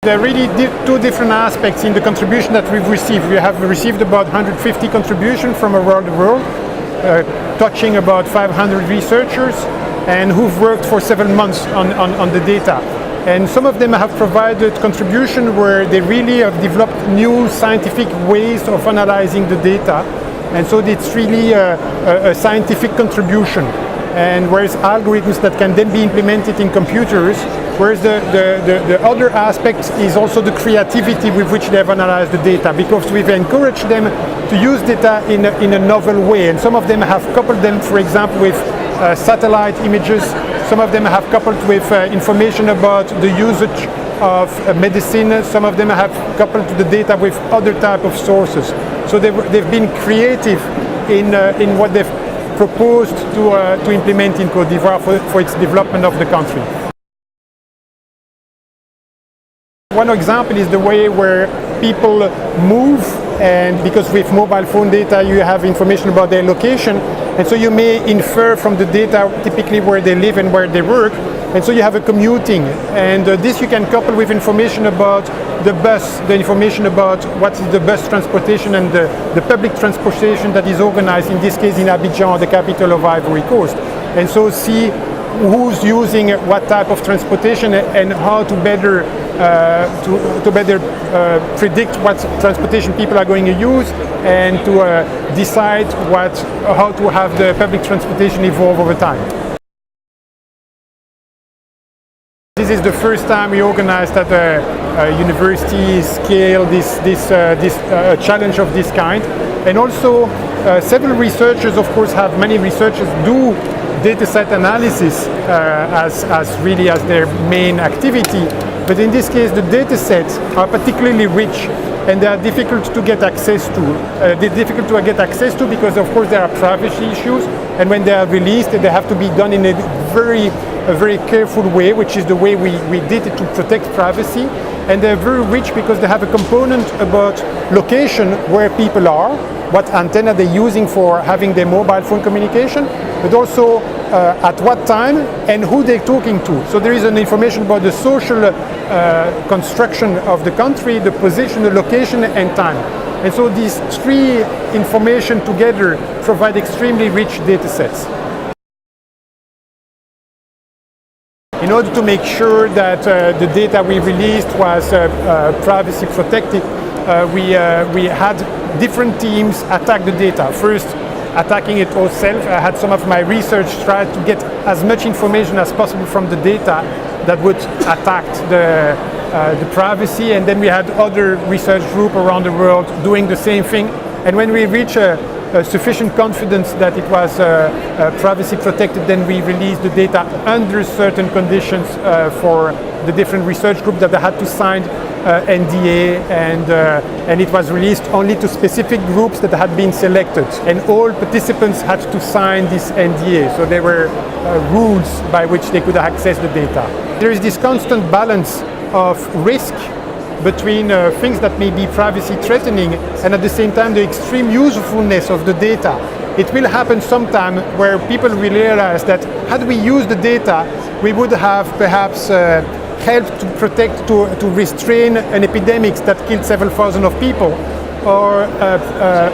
There are really two different aspects in the contribution that we've received. We have received about 150 contributions from around the world, touching about 500 researchers, and who've worked for several months on the data. And some of them have provided contribution where they really have developed new scientific ways of analyzing the data. And so it's really a scientific contribution. And whereas algorithms that can then be implemented in computers, whereas the other aspect is also the creativity with which they have analyzed the data, because we've encouraged them to use data in a novel way. And some of them have coupled them, for example, with satellite images. Some of them have coupled with information about the usage of medicine. Some of them have coupled the data with other type of sources. So they've been creative in what they've proposed to implement in Côte d'Ivoire for its development of the country. One example is the way where people move, and because with mobile phone data you have information about their location, and so you may infer from the data typically where they live and where they work, and so you have a commuting, and this you can couple with information about the bus, the information about what is the bus transportation and the public transportation that is organized, in this case in Abidjan, the capital of Ivory Coast, and so see who's using what type of transportation and how to better predict what transportation people are going to use, and to decide how to have the public transportation evolve over time. This is the first time we organized at a university scale this challenge of this kind, and also several researchers, of course, many researchers do dataset analysis as their main activity. But in this case, the datasets are particularly rich, and they are difficult to get access to. They're difficult to get access to because, of course, there are privacy issues, and when they are released, they have to be done in a very careful way, which is the way we did it to protect privacy. And they're very rich because they have a component about location, where people are, what antenna they're using for having their mobile phone communication, but also at what time and who they're talking to. So there is an information about the social construction of the country, the position, the location, and time. And so these three information together provide extremely rich data sets. In order to make sure that the data we released was privacy protected, we had different teams attack the data. First, attacking it ourselves. I had some of my research try to get as much information as possible from the data that would attack the privacy, and then we had other research groups around the world doing the same thing. And when we reach a sufficient confidence that it was privacy protected, then we released the data under certain conditions for the different research groups that they had to sign NDA, and it was released only to specific groups that had been selected, and all participants had to sign this NDA, so there were rules by which they could access the data. There is this constant balance of risk between things that may be privacy threatening and at the same time the extreme usefulness of the data. It will happen sometime where people will realize that had we used the data, we would have perhaps helped to protect, to restrain an epidemic that killed several thousand of people, or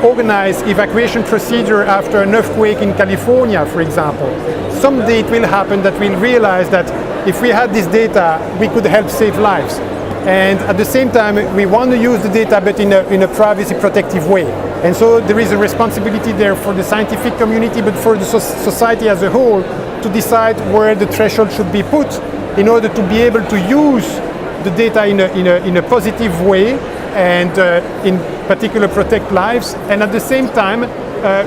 organize evacuation procedure after an earthquake in California, for example. Someday it will happen that we'll realize that if we had this data, we could help save lives. And at the same time, we want to use the data, but in a privacy protective way. And so there is a responsibility there for the scientific community, but for the society as a whole, to decide where the threshold should be put in order to be able to use the data in a positive way, and in particular protect lives, and at the same time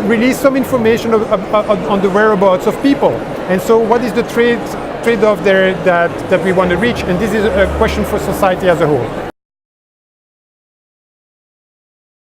release some information on the whereabouts of people. And so what is the trade-off there that we want to reach? And this is a question for society as a whole.